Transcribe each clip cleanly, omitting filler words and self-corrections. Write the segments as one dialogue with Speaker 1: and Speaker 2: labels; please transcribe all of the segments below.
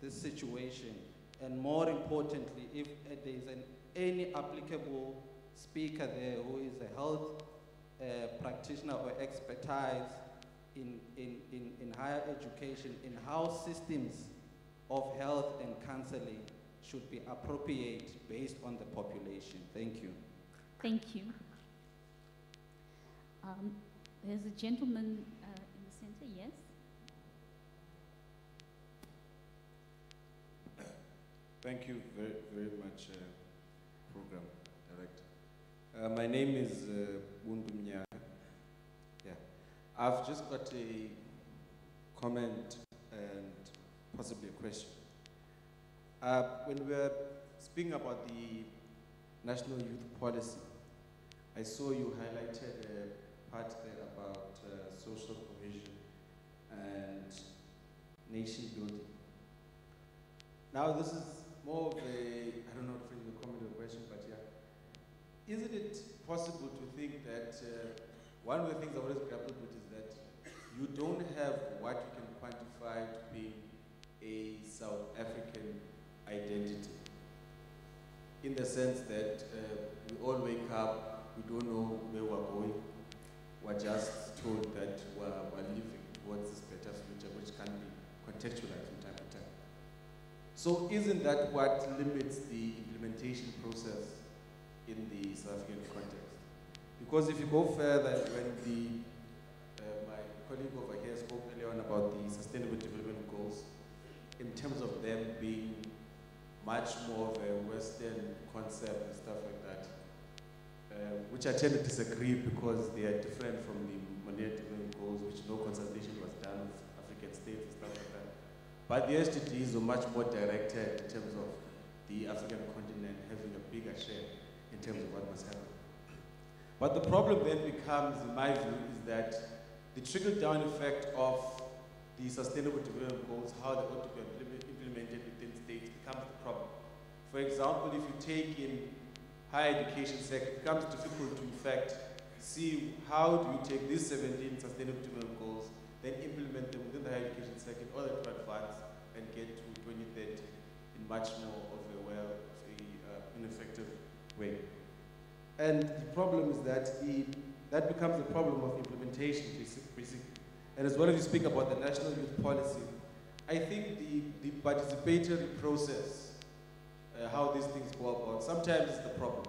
Speaker 1: this situation, and more importantly, if there is any applicable speaker there who is a health practitioner or expertise in higher education, in how systems of health and counseling should be appropriate based on the population. Thank you.
Speaker 2: Thank you. There's a gentleman in the center, yes?
Speaker 3: Thank you very, very much, Program Director. My name is Bundu Mnyaka. Yeah. I've just got a comment and possibly a question. When we were speaking about the National Youth Policy, I saw you highlighted a part there about social cohesion and nation building. Now this is more of a, I don't know if it's a comment or a question, but yeah. Isn't it possible to think that one of the things I always grappled with is that you don't have what you can quantify to be a South African identity? In the sense that we all wake up, we don't know where we're going, we're just told that we're living towards this better future, which can be contextualized from time to time. So isn't that what limits the implementation process in the South African context? Because if you go further, when my colleague over here spoke earlier on about the Sustainable Development Goals, in terms of them being much more of a Western concept and stuff like that, which I tend to disagree because they are different from the Mandela Development Goals, which no consultation was done with African states and stuff like that. But the SDGs were much more directed in terms of the African continent having a bigger share in terms of what must happen. But the problem then becomes, in my view, is that the trickle-down effect of the Sustainable Development Goals, how they ought to be implemented within states, becomes the problem. For example, if you take in higher education sector, it becomes difficult to, in fact, see how do you take these 17 Sustainable Development Goals, then implement them within the higher education sector in order to advance and get to 2030 in much more of an effective way. And the problem is that that becomes the problem of implementation, basically. And as well as you speak about the National Youth Policy, I think the participatory process, how these things go about, sometimes is the problem.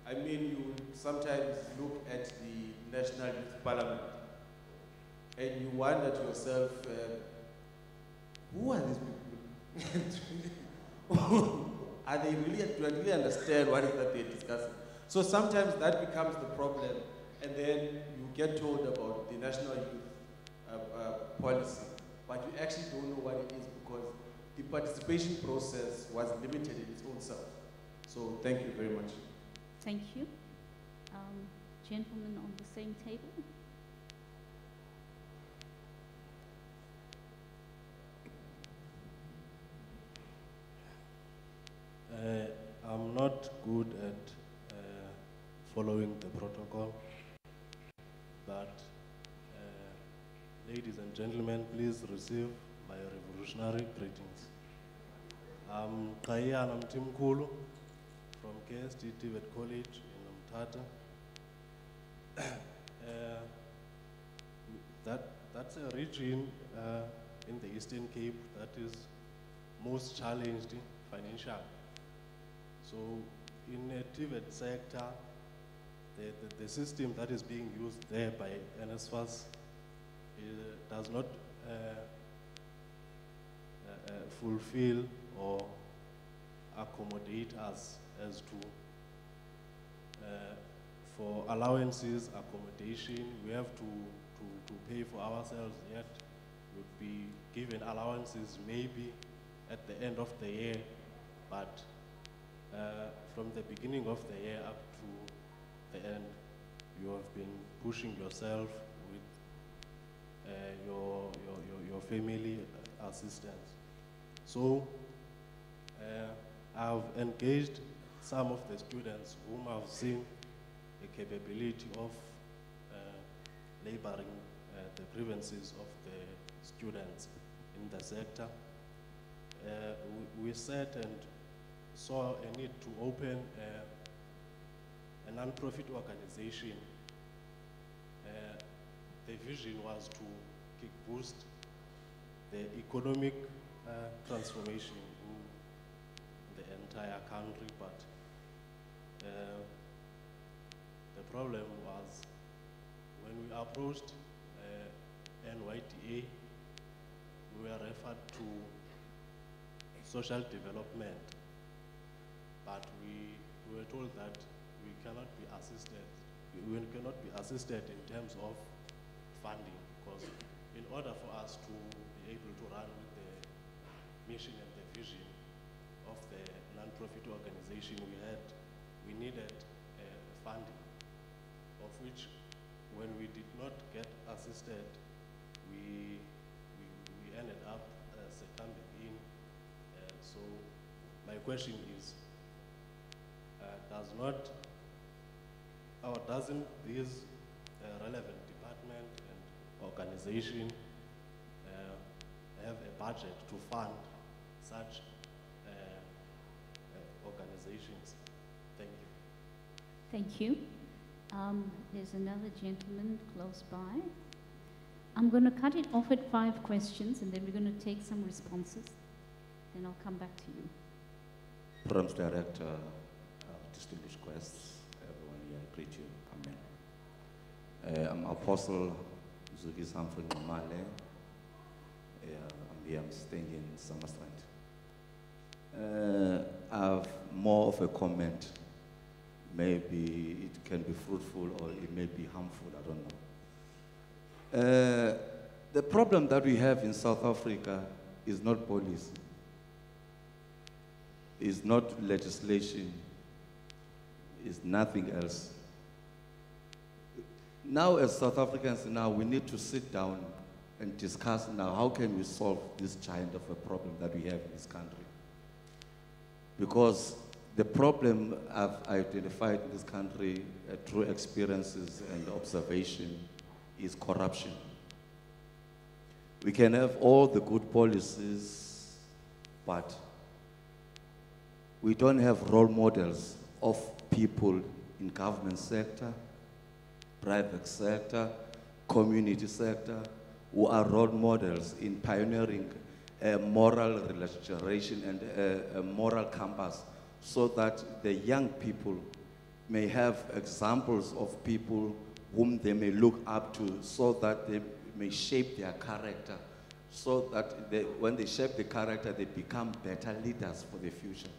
Speaker 3: I mean, you sometimes look at the National Youth Parliament and you wonder to yourself, who are these people? Are they really, do I really understand what is that they're discussing? So sometimes that becomes the problem, and then you get told about the National Youth Policy, but you actually don't know what it is because the participation process was limited in its own self. So thank you very much.
Speaker 2: Thank you. Gentleman on the same table.
Speaker 4: I'm not good at following the protocol, but ladies and gentlemen, please receive my revolutionary greetings. I'm Kayana Mtimkulu from KSD Tibet College in Umtata. That's a region in the Eastern Cape that is most challenged financially. So in the Tibet sector, the system that is being used there by NSFAS does not fulfill or accommodate us as to for allowances, accommodation, we have to pay for ourselves, yet we'll be given allowances maybe at the end of the year, but from the beginning of the year up to the end, you have been pushing yourself with your family assistance. So I've engaged some of the students whom I've seen the capability of laboring the grievances of the students in the sector. we sat and saw a need to open a non-profit organization. The vision was to kick boost the economic transformation in the entire country, but the problem was when we approached NYDA, we were referred to social development, but we were told that we cannot be assisted. We cannot be assisted in terms of funding, because in order for us to be able to run with the mission and the vision of the non-profit organization we needed funding, of which when we did not get assisted, we ended up succumbing in. So my question is, doesn't this relevant department and organization have a budget to fund such organizations? Thank you.
Speaker 2: Thank you. There's another gentleman close by. I'm going to cut it off at 5 questions, and then we're going to take some responses. Then I'll come back to you.
Speaker 5: Programs Director, distinguished guests, everyone here, I greet you. Amen. I'm Apostle Zuki Humphrey Male. I'm here, I'm staying in Summerstrand. I have more of a comment. Maybe it can be fruitful or it may be harmful, I don't know. The problem that we have in South Africa is not policy, is not legislation, is nothing else. Now as South Africans now, we need to sit down and discuss now how can we solve this giant of a problem that we have in this country. Because the problem I've identified in this country through experiences and observation is corruption. We can have all the good policies, but we don't have role models of people in government sector, private sector, community sector, who are role models in pioneering a moral regeneration and a moral compass, so that the young people may have examples of people whom they may look up to, so that they may shape their character, so that when they shape the character, they become better leaders for the future.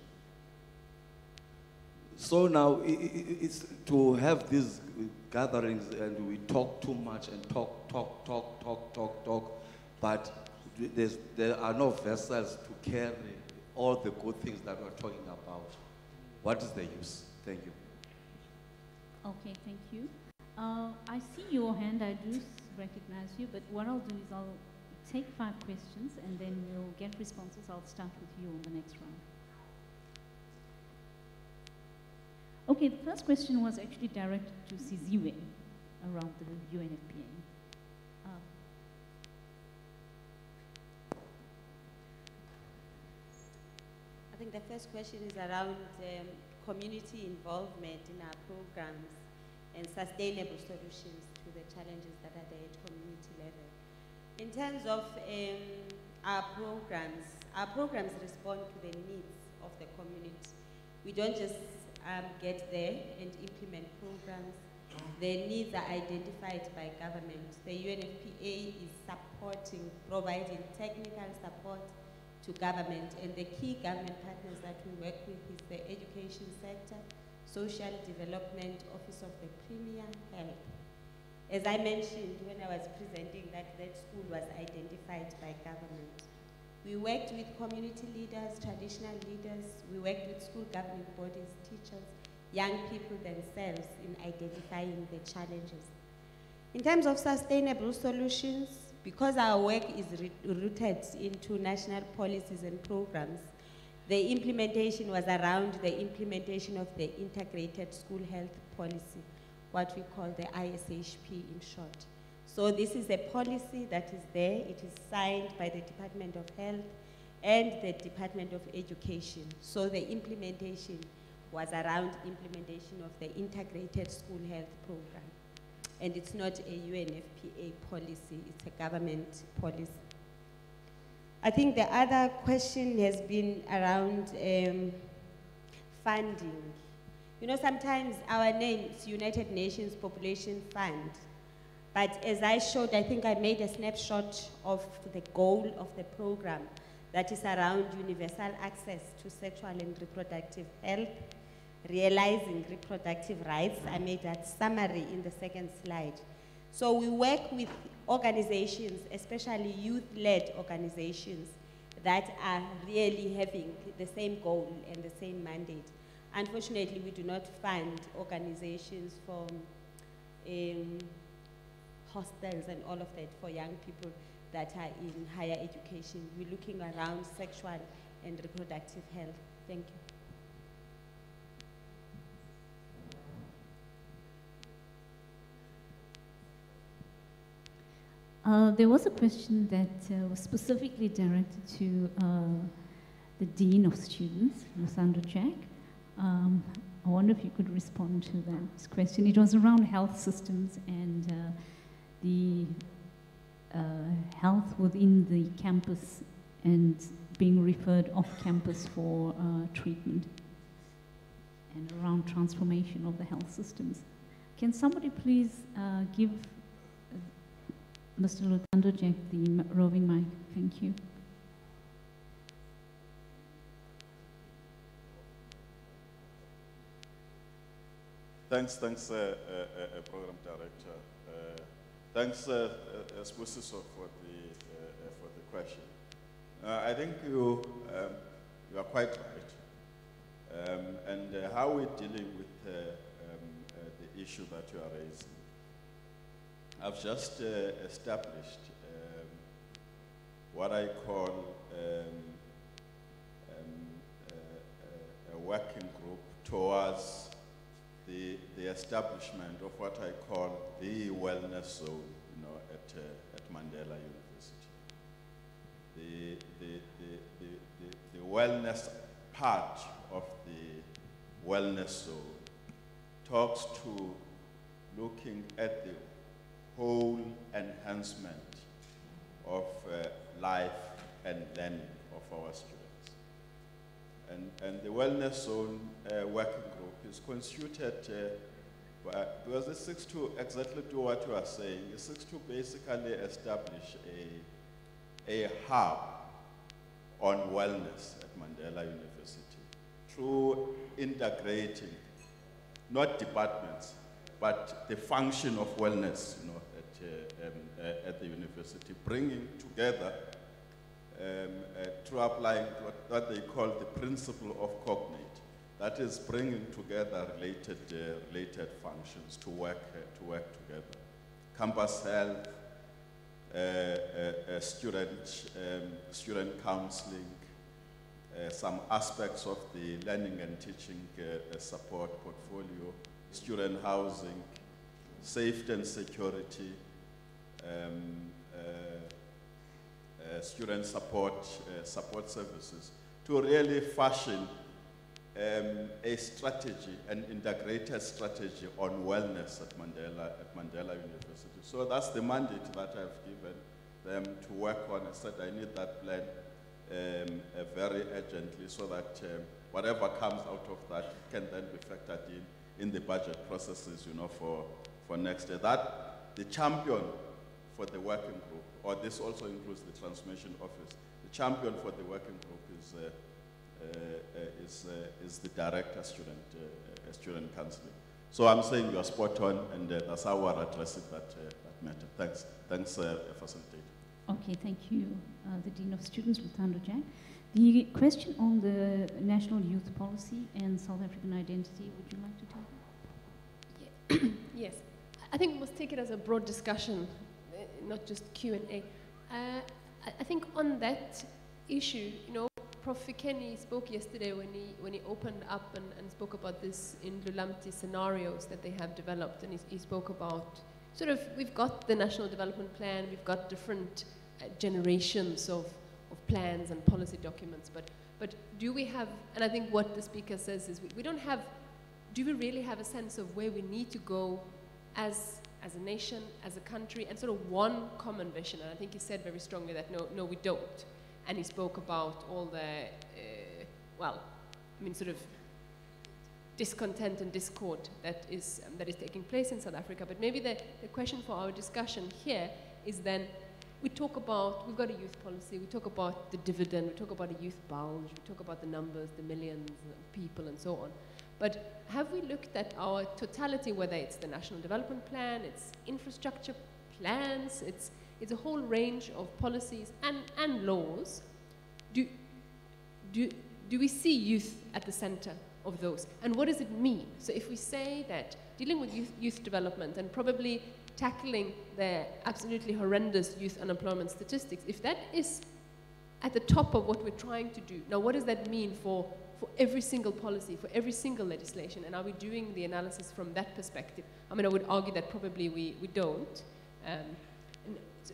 Speaker 5: So now, it's to have these gatherings and we talk too much and talk, but there are no vessels to carry all the good things that we're talking about. What is the use? Thank you.
Speaker 2: Okay, thank you. I see your hand, I do recognize you, but what I'll do is I'll take 5 questions and then we'll get responses. I'll start with you on the next round. Okay, the first question was actually directed to Siziwe around the UNFPA.
Speaker 6: I think the first question is around community involvement in our programs and sustainable solutions to the challenges that are there at community level. In terms of our programs respond to the needs of the community. We don't just get there and implement programs. The needs are identified by government. The UNFPA is providing technical support to government, and the key government partners that we work with is the education sector, social development, office of the premier, health. As I mentioned when I was presenting that school was identified by government. We worked with community leaders, traditional leaders, we worked with school governing bodies, teachers, young people themselves in identifying the challenges. In terms of sustainable solutions, because our work is rooted into national policies and programs, the implementation was around the implementation of the integrated school health policy, what we call the ISHP in short. So this is a policy that is there, it is signed by the Department of Health, and the Department of Education. So the implementation was around implementation of the Integrated School Health Program. And it's not a UNFPA policy, it's a government policy. I think the other question has been around funding. You know, sometimes our name is United Nations Population Fund, but as I showed, I think I made a snapshot of the goal of the program that is around universal access to sexual and reproductive health, realizing reproductive rights. I made that summary in the second slide. So we work with organizations, especially youth-led organizations, that are really having the same goal and the same mandate. Unfortunately, we do not fund organizations from hostels and all of that for young people that are in higher education. We're looking around sexual and reproductive health. Thank you.
Speaker 2: There was a question that was specifically directed to the Dean of Students, Lusando Jack. I wonder if you could respond to that question. It was around health systems and the health within the campus and being referred off campus for treatment and around transformation of the health systems. Can somebody please give Mr. Lusando Jack the roving mic? Thank you.
Speaker 7: Thanks, Program Director. Thanks, Spusiso, for the question. I think you are quite right. And how we're dealing with the issue that you are raising. I've just established what I call a working group towards the establishment of what I call the wellness zone, you know, at Mandela University. The wellness part of the wellness zone talks to looking at the whole enhancement of life and learning of our students. And the Wellness Zone working group is constituted, because it seeks to exactly do what you are saying. It seeks to basically establish a hub on wellness at Mandela University through integrating, not departments, but the function of wellness, you know, at the university, bringing together through applying what they call the principle of cognate. That is bringing together related functions to work together. Campus health, student counseling, some aspects of the learning and teaching support portfolio, student housing, safety and security, student support services, to really fashion a strategy, an integrated strategy on wellness at Mandela University. So that's the mandate that I've given them to work on. I said I need that plan very urgently so that whatever comes out of that can then be factored in the budget processes, you know, for next year. That the champion for the working group, or this also includes the transformation office, the champion for the working group is the director student counseling. So I'm saying you are spot on, and that's how we're addressing that matter. Thanks, facilitator.
Speaker 2: Okay, thank you, the Dean of Students, Lusando Jack. The question on the National Youth Policy and South African identity, would you like to take it?
Speaker 8: Yes, I think we must take it as a broad discussion, not just Q&A. I think on that issue, you know, Prof. Fikeni spoke yesterday when he opened up and spoke about this in Lulamti scenarios that they have developed, and he spoke about sort of, we've got the National Development Plan, we've got different generations of plans and policy documents, but do we have, and I think what the speaker says is we don't have, do we really have a sense of where we need to go as a nation, as a country, and sort of one common vision? And I think he said very strongly that no, we don't. And he spoke about all the, well, I mean, sort of discontent and discord that is taking place in South Africa. But maybe the question for our discussion here is then, we talk about, we've got a youth policy, we talk about the dividend, we talk about a youth bulge, we talk about the numbers, the millions of people and so on. But have we looked at our totality, whether it's the National Development Plan, it's infrastructure plans, it's a whole range of policies and laws. Do we see youth at the center of those? And what does it mean? So if we say that dealing with youth development and probably tackling the absolutely horrendous youth unemployment statistics, if that is at the top of what we're trying to do, now what does that mean for every single policy, for every single legislation? And are we doing the analysis from that perspective? I mean, I would argue that probably we don't. And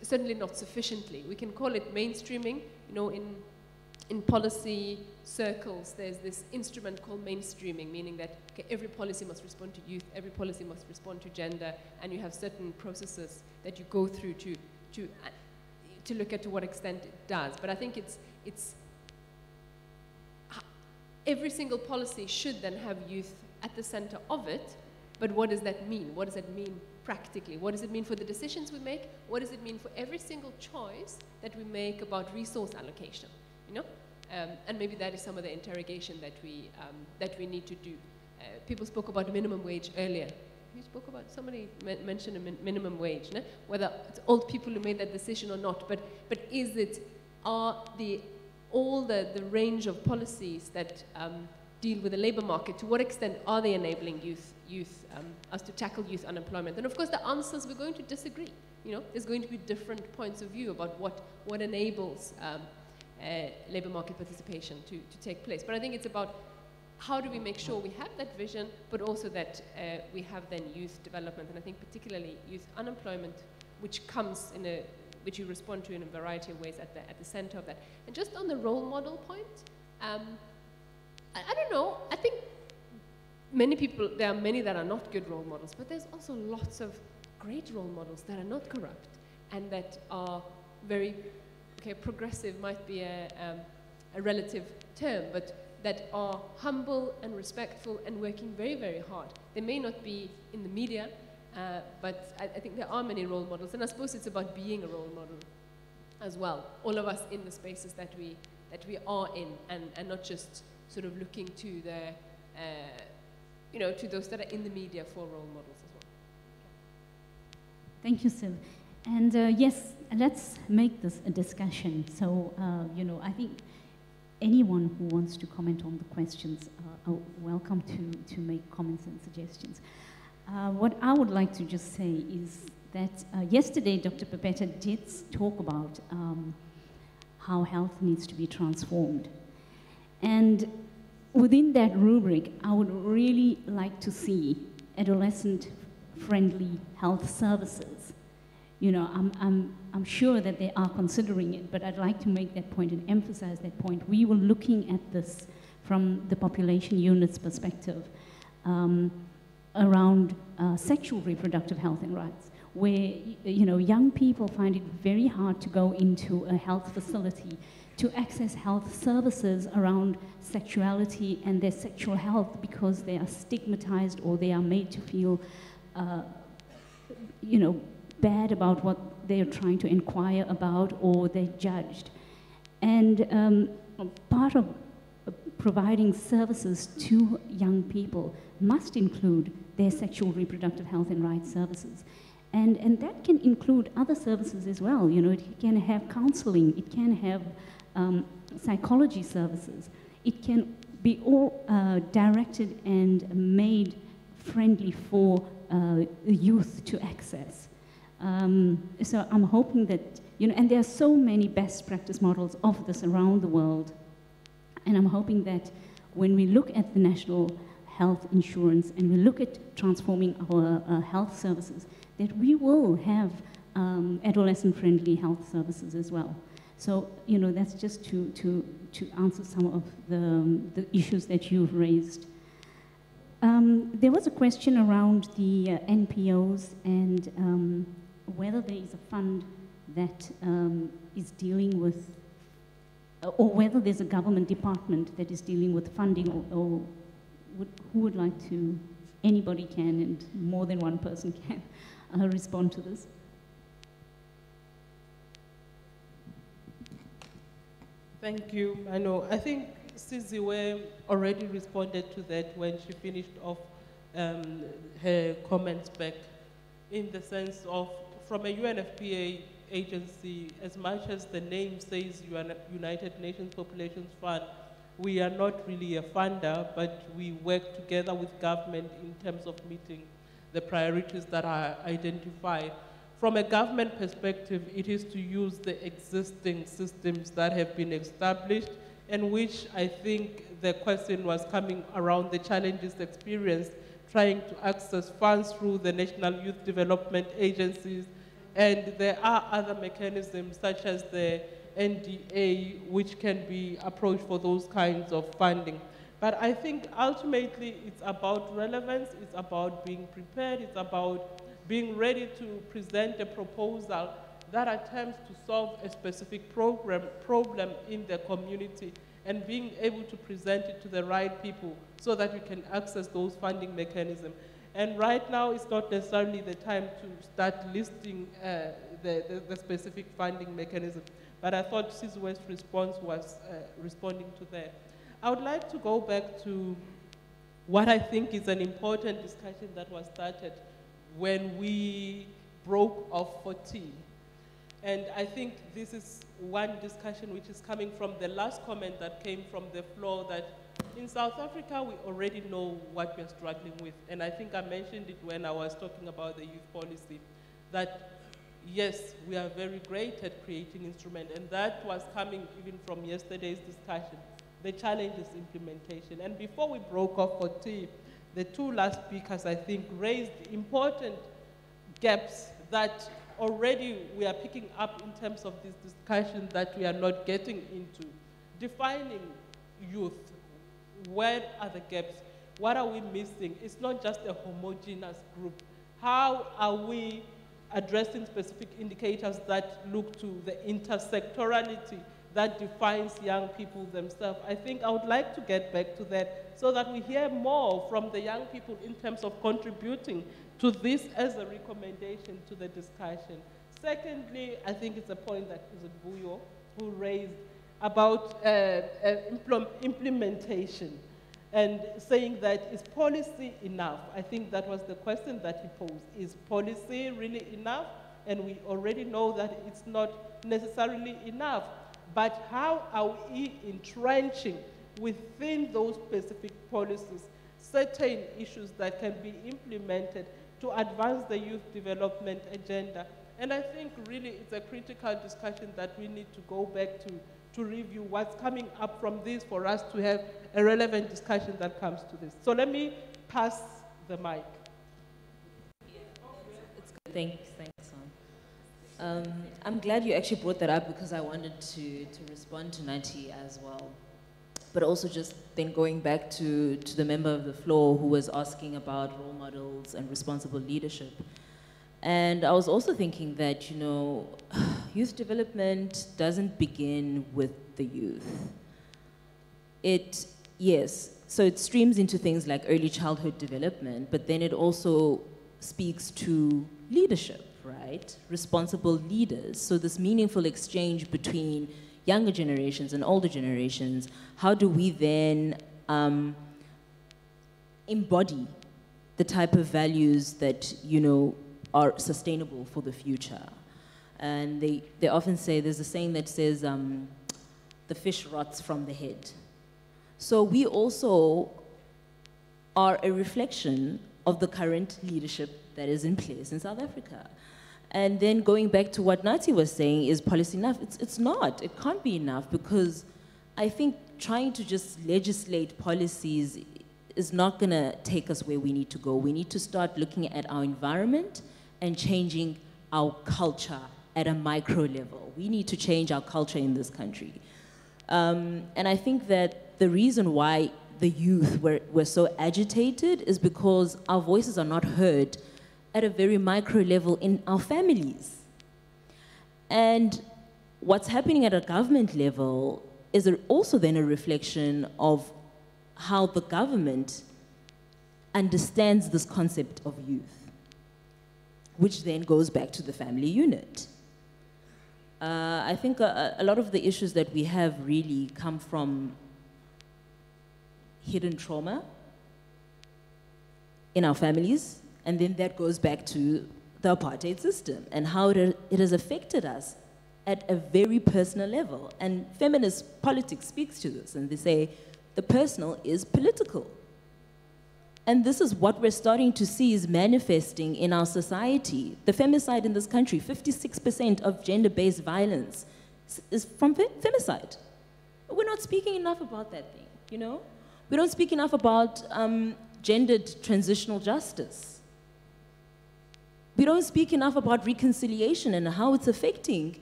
Speaker 8: certainly not sufficiently. We can call it mainstreaming. You know, in policy circles, there's this instrument called mainstreaming, meaning that okay, every policy must respond to youth, every policy must respond to gender, and you have certain processes that you go through to look at to what extent it does. But I think it's every single policy should then have youth at the center of it. But what does that mean? What does that mean practically? What does it mean for the decisions we make? What does it mean for every single choice that we make about resource allocation? You know, and maybe that is some of the interrogation that we need to do. People spoke about minimum wage earlier. Who spoke about? Somebody mentioned a minimum wage. No? Whether it's old people who made that decision or not, but is it all the range of policies that deal with the labor market? To what extent are they enabling us to tackle youth unemployment? And of course, the answers we're going to disagree. You know, there's going to be different points of view about what enables labor market participation to take place. But I think it's about how do we make sure we have that vision, but also that we have then youth development, and I think particularly youth unemployment, which comes which you respond to in a variety of ways at the center of that. And just on the role model point, I don't know, I think there are many that are not good role models, but there's also lots of great role models that are not corrupt and that are very, okay, progressive might be a relative term, but that are humble and respectful and working very, very hard. They may not be in the media, but I think there are many role models, and I suppose it's about being a role model as well. All of us in the spaces that we are in, and not just sort of looking to to those that are in the media for role models as well.
Speaker 2: Thank you, Sil. And yes, let's make this a discussion. So, I think anyone who wants to comment on the questions are welcome to make comments and suggestions. What I would like to just say is that yesterday Dr. Pepeta did talk about how health needs to be transformed. And within that rubric, I would really like to see adolescent-friendly health services. You know, I'm sure that they are considering it, but I'd like to make that point and emphasize that point. We were looking at this from the population unit's perspective around sexual reproductive health and rights, where young people find it very hard to go into a health facility to access health services around sexuality and their sexual health because they are stigmatized or they are made to feel, bad about what they're trying to inquire about, or they're judged. And part of providing services to young people must include their sexual reproductive health and rights services. And that can include other services as well. You know, it can have counseling, it can have psychology services. It can be all directed and made friendly for youth to access. So I'm hoping that, and there are so many best practice models of this around the world. And I'm hoping that when we look at the national health insurance and we look at transforming our health services, that we will have adolescent-friendly health services as well. So, you know, that's just to answer some of the issues that you've raised. There was a question around the NPOs and whether there is a fund that is dealing with, or whether there's a government department that is dealing with funding, or who would like to, anybody can, and more than one person can respond to this.
Speaker 9: Thank you. I think Siziwe already responded to that when she finished off her comments back, in the sense of, from a UNFPA agency, as much as the name says United Nations Population Fund, we are not really a funder, but we work together with government in terms of meeting the priorities that are identified. From a government perspective, it is to use the existing systems that have been established, and which I think the question was coming around the challenges experienced trying to access funds through the National Youth Development Agencies. And there are other mechanisms such as the NDA, which can be approached for those kinds of funding. But I think ultimately it's about relevance, it's about being prepared, it's about being ready to present a proposal that attempts to solve a specific problem in the community, and being able to present it to the right people so that we can access those funding mechanisms. And right now, it's not necessarily the time to start listing the specific funding mechanism. But I thought Siziwe's response was responding to that. I would like to go back to what I think is an important discussion that was started when we broke off for tea. And I think this is one discussion which is coming from the last comment that came from the floor, that in South Africa, we already know what we're struggling with. And I think I mentioned it when I was talking about the youth policy, that yes, we are very great at creating instruments, and that was coming even from yesterday's discussion. The challenge is implementation. And before we broke off for tea, the two last speakers, I think, raised important gaps that already we are picking up in terms of this discussion that we are not getting into. Defining youth, where are the gaps? What are we missing? It's not just a homogeneous group. How are we addressing specific indicators that look to the intersectorality that defines young people themselves? I think I would like to get back to that so that we hear more from the young people in terms of contributing to this as a recommendation to the discussion. Secondly, I think it's a point that Buyo who raised about implementation, and saying that is policy enough? I think that was the question that he posed. Is policy really enough? And we already know that it's not necessarily enough. But how are we entrenching within those specific policies certain issues that can be implemented to advance the youth development agenda? And I think really it's a critical discussion that we need to go back to review what's coming up from this for us to have a relevant discussion that comes to this. So let me pass the mic.
Speaker 10: It's good. Thanks, I'm glad you actually brought that up, because I wanted to respond to Nati as well. But also just then going back to the member of the floor who was asking about role models and responsible leadership. And I was also thinking that, you know, youth development doesn't begin with the youth. Yes, so it streams into things like early childhood development, but then it also speaks to leadership, right? Responsible leaders. So this meaningful exchange between younger generations and older generations, how do we then embody the type of values that, you know, are sustainable for the future? And they often say, there's a saying that says, the fish rots from the head. So we also are a reflection of the current leadership that is in place in South Africa. And then going back to what Nati was saying, is policy enough? It's not. It can't be enough, because I think trying to just legislate policies is not going to take us where we need to go. We need to start looking at our environment and changing our culture at a micro level. We need to change our culture in this country. And I think that the reason why the youth were so agitated is because our voices are not heard at a very micro level in our families. And what's happening at a government level is also then a reflection of how the government understands this concept of youth, which then goes back to the family unit. I think a lot of the issues that we have really come from hidden trauma in our families, and then that goes back to the apartheid system and how it has affected us at a very personal level. And feminist politics speaks to this, and they say the personal is political. And this is what we're starting to see is manifesting in our society. The femicide in this country, 56% of gender-based violence is from femicide. We're not speaking enough about that thing, you know? We don't speak enough about gendered transitional justice. We don't speak enough about reconciliation and how it's affecting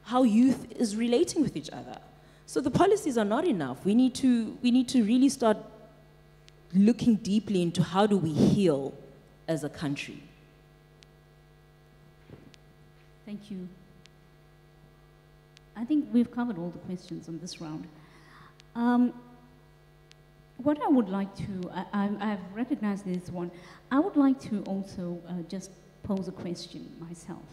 Speaker 10: how youth is relating with each other. So the policies are not enough. We need to really start looking deeply into how do we heal as a country.
Speaker 2: Thank you. I think we've covered all the questions on this round. What I would like to, I've recognized this one. I would like to also just pose a question myself.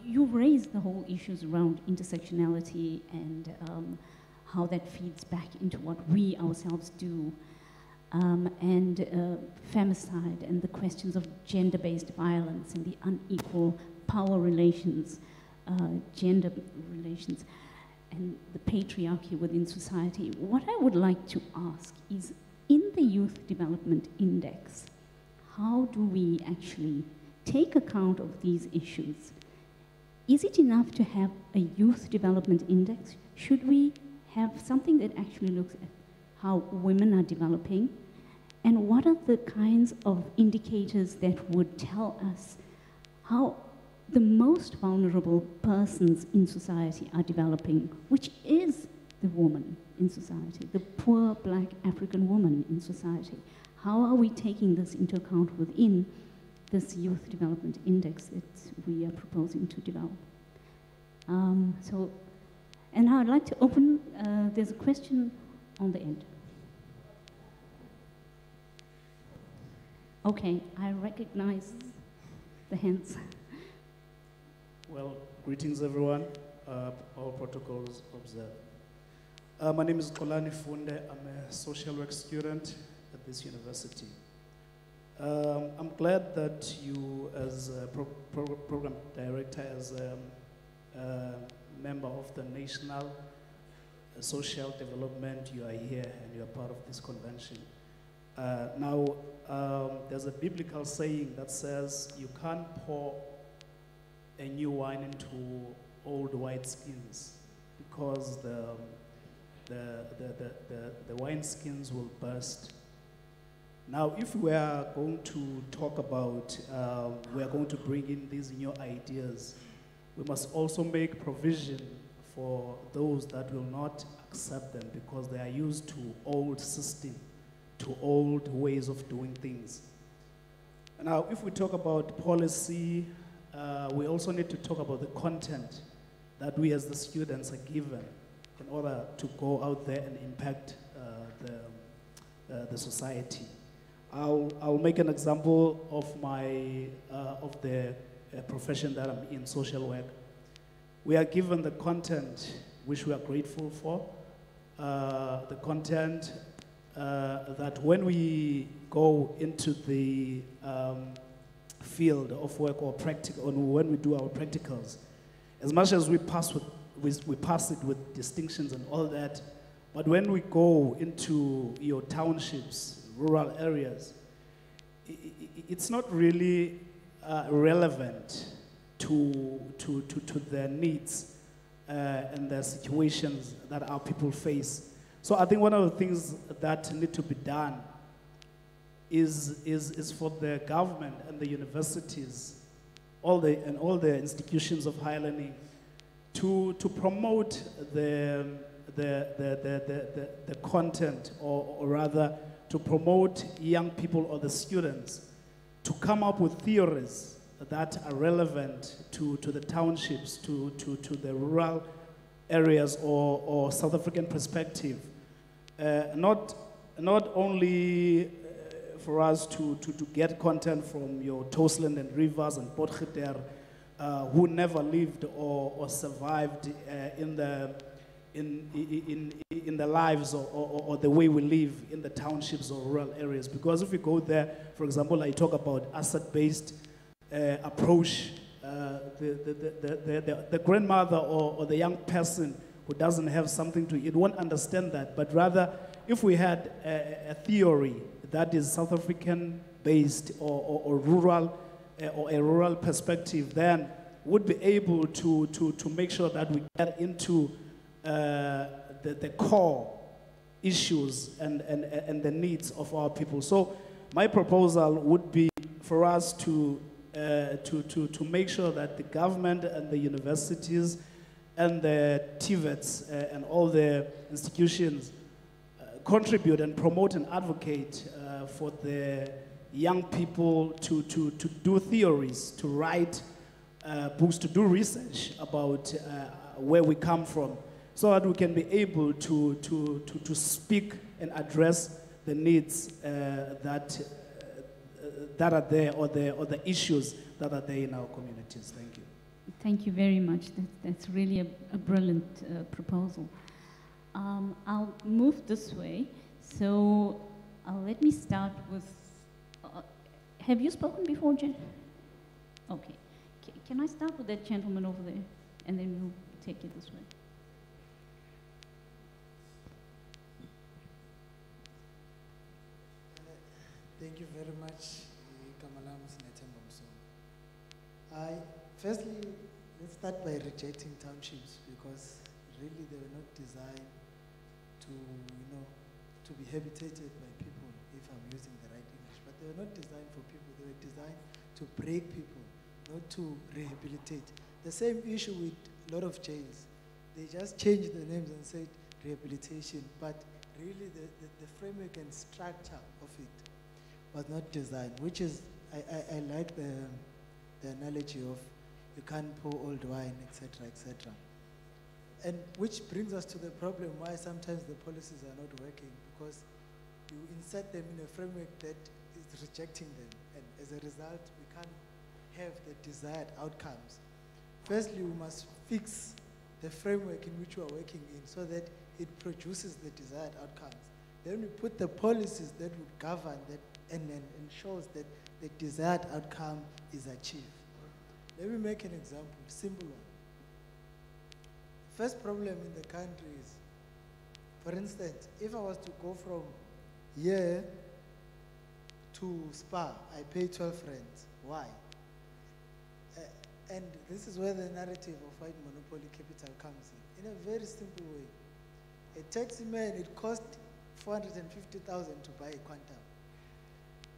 Speaker 2: You've raised the whole issues around intersectionality and how that feeds back into what we ourselves do, and femicide and the questions of gender-based violence and the unequal power relations, gender relations, and the patriarchy within society. What I would like to ask is, in the Youth Development Index, how do we actually take account of these issues? Is it enough to have a Youth Development Index? Should we have something that actually looks at how women are developing? And what are the kinds of indicators that would tell us how the most vulnerable persons in society are developing, which is the woman in society, the poor Black African woman in society? How are we taking this into account within this Youth Development Index that we are proposing to develop? And now I'd like to open, there's a question on the end. Okay, I recognize the hands.
Speaker 11: Well, greetings everyone, all protocols observed. My name is Kolani Funde, I'm a social work student at this university. I'm glad that you, as a program director, as a member of the National Social Development, you are here and you are part of this convention. There's a biblical saying that says you can't pour a new wine into old white skins because the wine skins will burst. Now, if we are going to talk about, we are going to bring in these new ideas, we must also make provision for those that will not accept them because they are used to old system, to old ways of doing things. Now, if we talk about policy, we also need to talk about the content that we as the students are given in order to go out there and impact the society. I'll make an example of of the profession that I'm in, social work. We are given the content which we are grateful for, the content that when we go into the field of work or when we do our practicals, as much as we pass it with distinctions and all that, but when we go into your townships, rural areas, it's not really relevant to their needs and the situations that our people face. So I think one of the things that need to be done is for the government and the universities, all the institutions of higher learning, to promote the content, or rather to promote young people or the students to come up with theories that are relevant to the townships, to the rural areas or South African perspective. Not only for us to get content from your Tosland and Rivers and Potgieter, who never lived or survived in the lives or the way we live in the townships or rural areas. Because if you go there, for example, I talk about asset-based approach. The grandmother or the young person who doesn't have something to eat won't understand that. But rather, if we had a theory that is South African based or rural or a rural perspective, then would be able to make sure that we get into the core issues and the needs of our people. So my proposal would be for us to make sure that the government and the universities and the TVETs and all the institutions contribute and promote and advocate for the young people to do theories, to write books, to do research about where we come from, so that we can be able to speak and address the needs that are there, or the issues that are there in our communities. Thank you.
Speaker 2: Thank you very much. That's really a brilliant proposal. I'll move this way. So let me start with, have you spoken before, Jen? Okay. Can I start with that gentleman over there, and then we'll take it this way.
Speaker 12: Thank you very much, firstly, let's start by rejecting townships, because really they were not designed to, to be habitated by people, if I'm using the right English. But they were not designed for people. They were designed to break people, not to rehabilitate. The same issue with a lot of jails. They just changed the names and said rehabilitation, but really the framework and structure of it was not designed, which is, I like the analogy of you can't pour old wine, etc., etc. And which brings us to the problem why sometimes the policies are not working, because you insert them in a framework that is rejecting them, and as a result, we can't have the desired outcomes. Firstly, we must fix the framework in which we are working in so that it produces the desired outcomes. Then we put the policies that would govern that and ensures that the desired outcome is achieved. Let me make an example, simple one. First problem in the country is, for instance, if I was to go from here to Spa, I pay 12 rands. Why? And this is where the narrative of white monopoly capital comes in a very simple way. A taxi man, it cost 450,000 to buy a Quantum.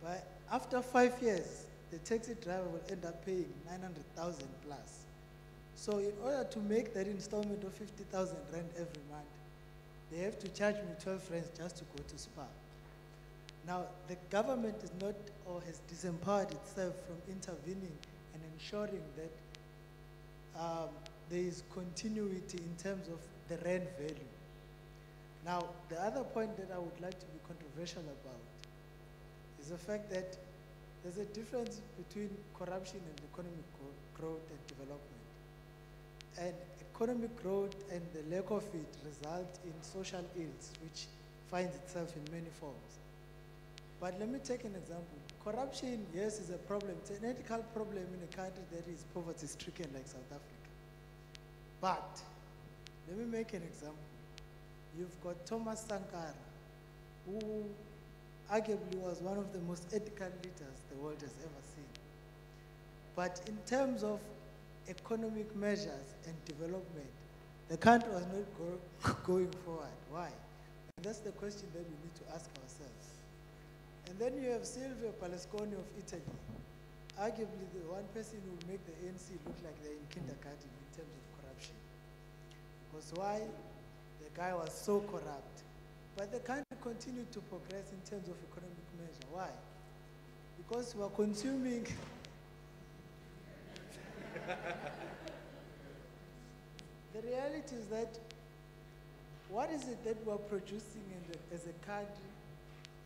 Speaker 12: But after 5 years, the taxi driver will end up paying 900,000 plus. So in order to make that installment of 50,000 rand every month, they have to charge me 12 rands just to go to Spa. Now, the government is not, or has disempowered itself from intervening and ensuring that there is continuity in terms of the rand value. Now, the other point that I would like to be controversial about is the fact that there's a difference between corruption and economic growth and development. And economic growth and the lack of it result in social ills, which finds itself in many forms. But let me take an example. Corruption, yes, is a problem. It's an ethical problem in a country that is poverty-stricken like South Africa. But let me make an example. You've got Thomas Sankara, who arguably was one of the most ethical leaders the world has ever seen. But in terms of economic measures and development, the country was not going forward. Why? And that's the question that we need to ask ourselves. And then you have Silvio Berlusconi of Italy, arguably the one person who will make the ANC look like they're in kindergarten in terms of corruption. Because why? The guy was so corrupt. But the country continued to progress in terms of economic measure. Why? Because we are consuming. The reality is that what is it that we are producing as a country,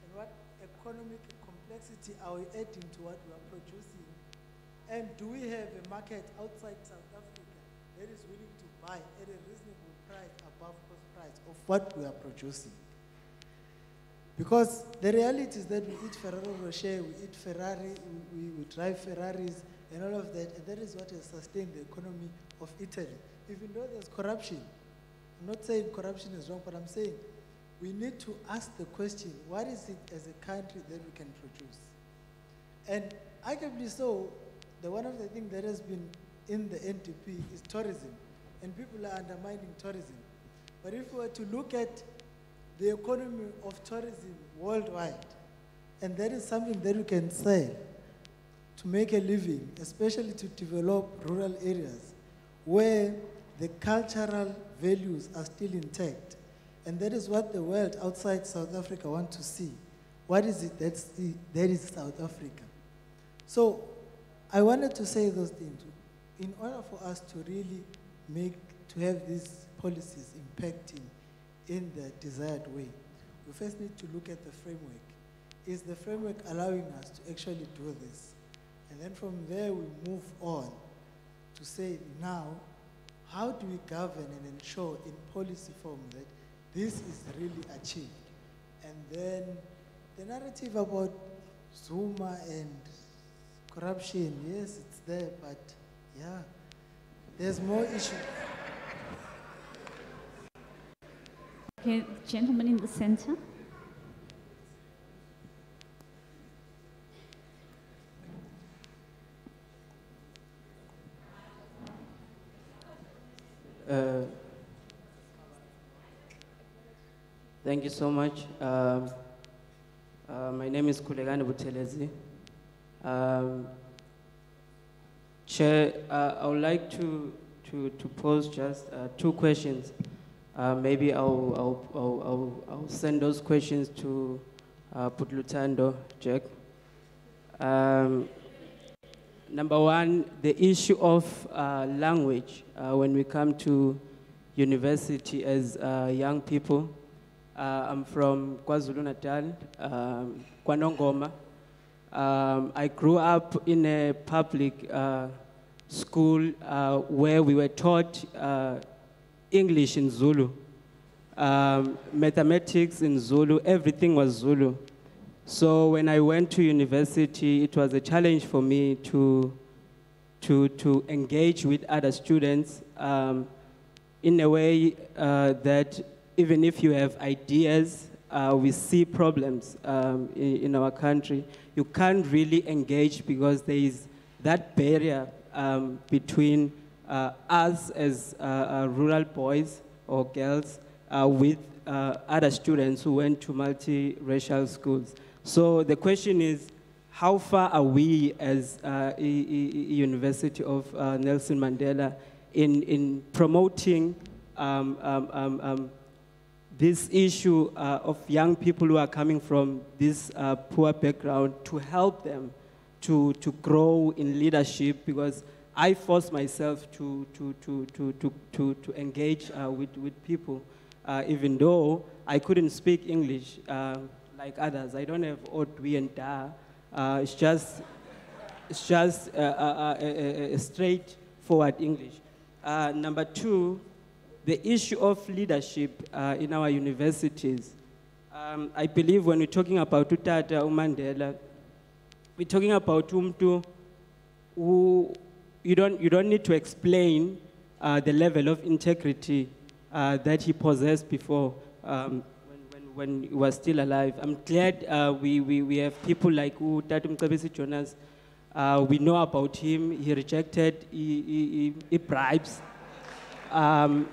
Speaker 12: and what economic complexity are we adding to what we are producing? And do we have a market outside South Africa that is willing to buy at a reasonable price, above cost price of what we are producing? Because the reality is that we eat Ferrero Rocher, we eat Ferrari, we drive Ferraris and all of that, and that is what has sustained the economy of Italy. Even though there's corruption, I'm not saying corruption is wrong, but I'm saying we need to ask the question, what is it as a country that we can produce? And arguably so, one of the things that has been in the NDP is tourism, and people are undermining tourism. But if we were to look at the economy of tourism worldwide, and that is something that we can sell to make a living, especially to develop rural areas where the cultural values are still intact. And that is what the world outside South Africa want to see. What is it that is South Africa? So I wanted to say those things. In order for us to really have these policies impacting in the desired way, we first need to look at the framework. Is the framework allowing us to actually do this? And then from there we move on to say, now, how do we govern and ensure in policy form that this is really achieved? And then the narrative about Zuma and corruption, yes, it's there, but yeah, there's more issues.
Speaker 2: Okay, gentleman in the center.
Speaker 13: Thank you so much. My name is Kulegane Butelezi. Chair, I would like to pose just 2 questions. Maybe I'll send those questions to Putlutando, Jack. Number 1, the issue of language when we come to university as young people. I'm from KwaZulu-Natal, Kwanongoma. I grew up in a public school where we were taught English in Zulu, mathematics in Zulu, everything was Zulu. So when I went to university, it was a challenge for me to engage with other students in a way that even if you have ideas, we see problems in our country, you can't really engage because there is that barrier between us as rural boys or girls with other students who went to multiracial schools. So the question is, how far are we as a University of Nelson Mandela in promoting this issue of young people who are coming from this poor background to help them to grow in leadership? Because I forced myself to engage with people, even though I couldn't speak English like others. I don't have Odwi and Da. It's just a straightforward English. Number 2, the issue of leadership in our universities. I believe when we're talking about Utata Mandela, we're talking about Umtu who you don't need to explain the level of integrity that he possessed before when he was still alive. I'm glad we have people like Tatum Kabisi Jonas. We know about him. He rejected he bribes. I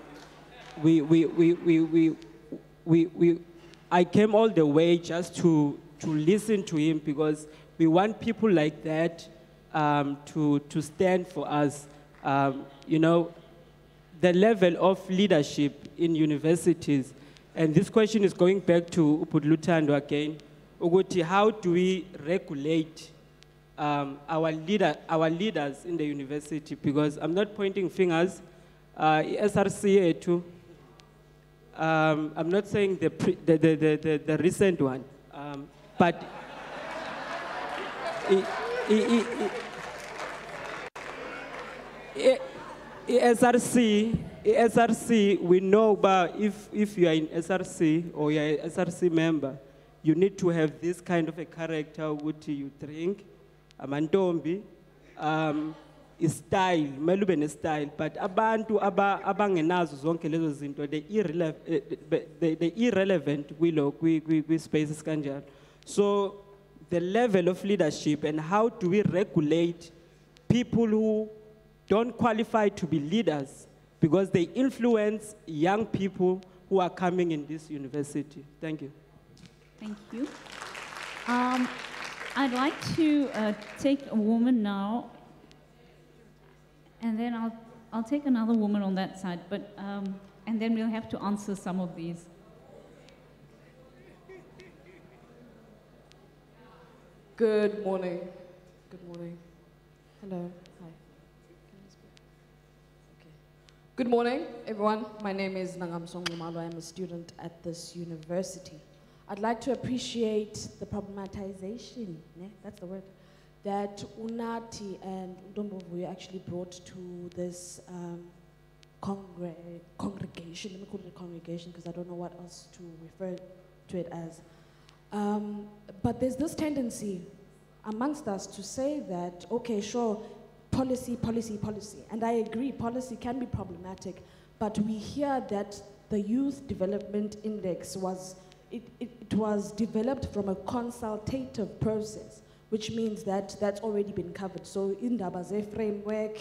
Speaker 13: came all the way just to listen to him because we want people like that to stand for us. You know, the level of leadership in universities, and this question is going back to Upudlutando again, Uguti, how do we regulate our leaders in the university? Because I'm not pointing fingers, SRCA too. I'm not saying the recent one, but SRC, we know, but if you are in SRC or you are an SRC member, you need to have this kind of a character, what you drink, amantombi, style, melube style, but abantu abangenazo zonke lezo zinto, they irrelevant kwi spaces kanjalo. So the level of leadership and how do we regulate people who don't qualify to be leaders because they influence young people who are coming in this university. Thank you.
Speaker 2: Thank you. I'd like to take a woman now, and then I'll take another woman on that side, but and then we'll have to answer some of these.
Speaker 14: Good morning. Good morning. Hello. Hi. Okay. Good morning, everyone. My name is Nangamsong Lumalo. I'm a student at this university. I'd like to appreciate the problematization, that's the word, that Unati and Ndombovuyo actually brought to this congregation. Let me call it a congregation because I don't know what else to refer to it as. But there's this tendency amongst us to say that, okay, sure, policy, policy, policy. And I agree, policy can be problematic, but we hear that the Youth Development Index was developed from a consultative process, which means that that's already been covered. So indaba ze framework,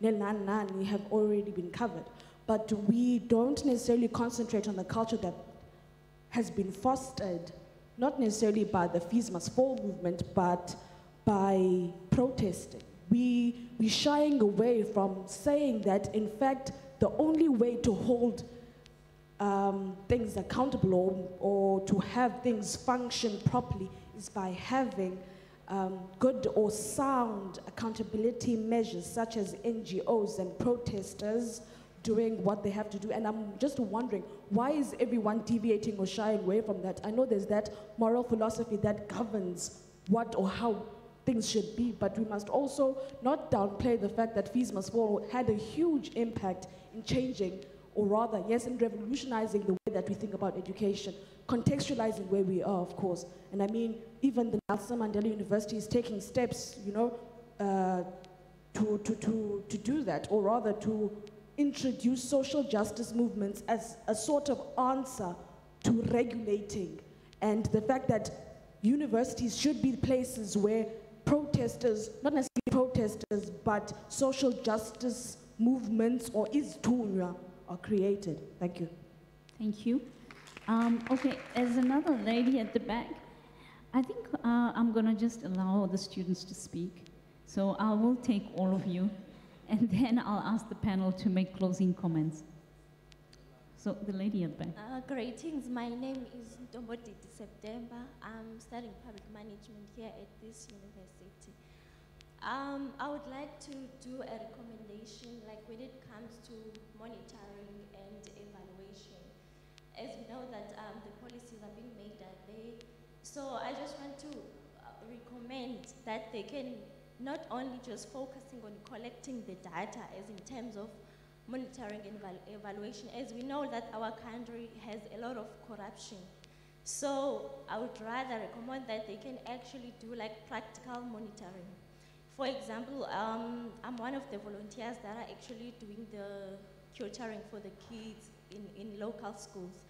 Speaker 14: nenani have already been covered. But we don't necessarily concentrate on the culture that has been fostered, not necessarily by the Fees Must Fall movement, but by protesting. We're shying away from saying that, in fact, the only way to hold things accountable or to have things function properly is by having good or sound accountability measures such as NGOs and protesters doing what they have to do. And I'm just wondering, why is everyone deviating or shying away from that? I know there's that moral philosophy that governs what or how things should be, but we must also not downplay the fact that Fees Must Fall had a huge impact in changing, or rather, yes, in revolutionizing the way that we think about education, contextualizing where we are, of course. And I mean, even the Nelson Mandela University is taking steps, you know, to do that, or rather to introduce social justice movements as a sort of answer to regulating. And the fact that universities should be places where protesters, not necessarily protesters, but social justice movements or iztunya are created. Thank you.
Speaker 2: Thank you. Okay, there's another lady at the back. I think I'm going to just allow the students to speak. So I will take all of you, and then I'll ask the panel to make closing comments. So the lady at the back.
Speaker 15: Greetings, my name is Ntombodidi September. I'm studying public management here at this university. I would like to do a recommendation, like when it comes to monitoring and evaluation. As we know that the policies are being made that day, so I just want to recommend that they can not only just focusing on collecting the data as in terms of monitoring and evaluation, as we know that our country has a lot of corruption. So I would rather recommend that they can actually do like practical monitoring. For example, I'm one of the volunteers that are actually doing the tutoring for the kids in local schools.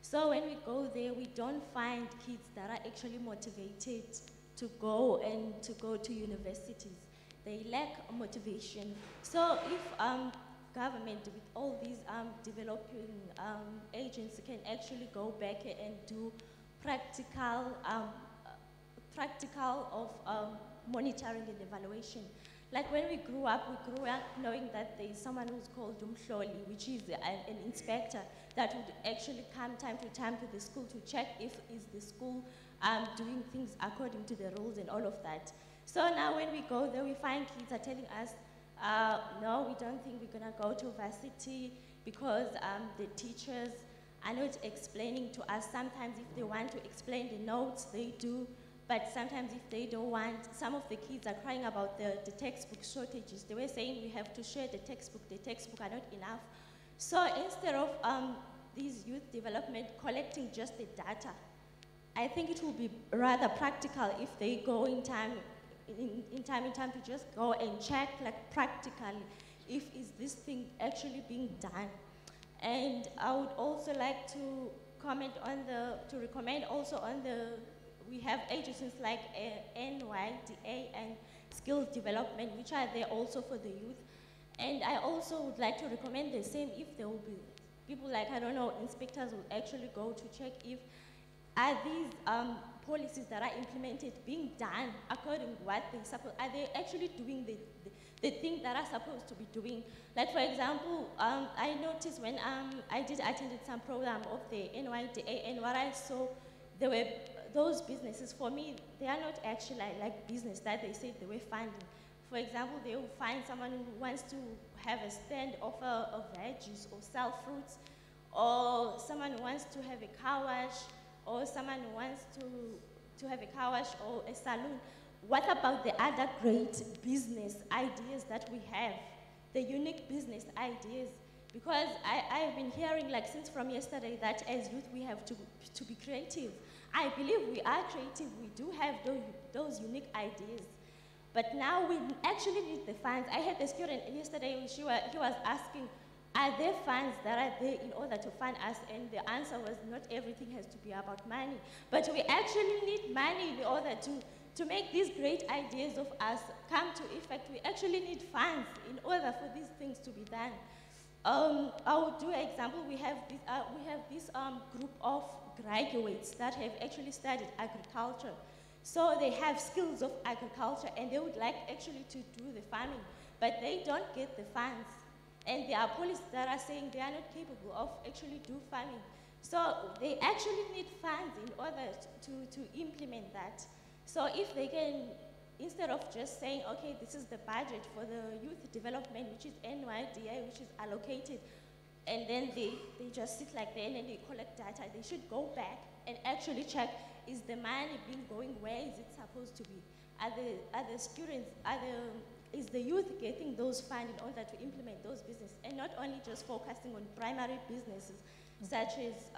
Speaker 15: So when we go there, we don't find kids that are actually motivated to go to universities. They lack motivation. So if government with all these developing agents can actually go back and do practical of monitoring and evaluation, Like when we grew up knowing that there is someone who's called Umhloli, which is an inspector that would actually come time to time to the school to check if is the school doing things according to the rules and all of that. So now when we go there, we find kids are telling us, no, we don't think we're gonna go to varsity because the teachers are not explaining to us. Sometimes if they want to explain the notes, they do. But sometimes if they don't want, some of the kids are crying about the textbook shortages. They were saying we have to share the textbook are not enough. So instead of these youth development collecting just the data, I think it will be rather practical if they go in time to just go and check like practically if is this thing actually being done. And I would also like to recommend also on we have agencies like NYDA and skills development, which are there also for the youth. And I also would like to recommend the same if there will be people like, I don't know, inspectors will actually go to check if are these policies that are implemented being done according to what they suppose, are they actually doing the thing that are supposed to be doing. Like for example, I noticed when I did attended some program of the NYDA and what I saw, there were those businesses, for me, they are not actually like business that they said they were funding. For example, they will find someone who wants to have a stand offer of veggies or sell fruits, or someone who wants to have a car wash, or someone who wants to have a car wash or a salon. What about the other great business ideas that we have, the unique business ideas? Because I've been hearing like since from yesterday that as youth we have to be creative. I believe we are creative, we do have those unique ideas. But now we actually need the funds. I had a student yesterday, he was asking, are there funds that are there in order to fund us? And the answer was not everything has to be about money. But we actually need money in order to make these great ideas of us come to effect. We actually need funds in order for these things to be done. I will do an example. We have this group of graduates that have actually studied agriculture. So they have skills of agriculture and they would like actually to do the farming, but they don't get the funds. And there are policies that are saying they are not capable of actually do farming. So they actually need funds in order to implement that. So if they can, instead of just saying, okay, this is the budget for the youth development, which is NYDA, which is allocated, and then they just sit like that and then they collect data, they should go back and actually check, is the money being going, where is it supposed to be? Are the students, is the youth getting those funds in order to implement those businesses, and not only just focusing on primary businesses, such as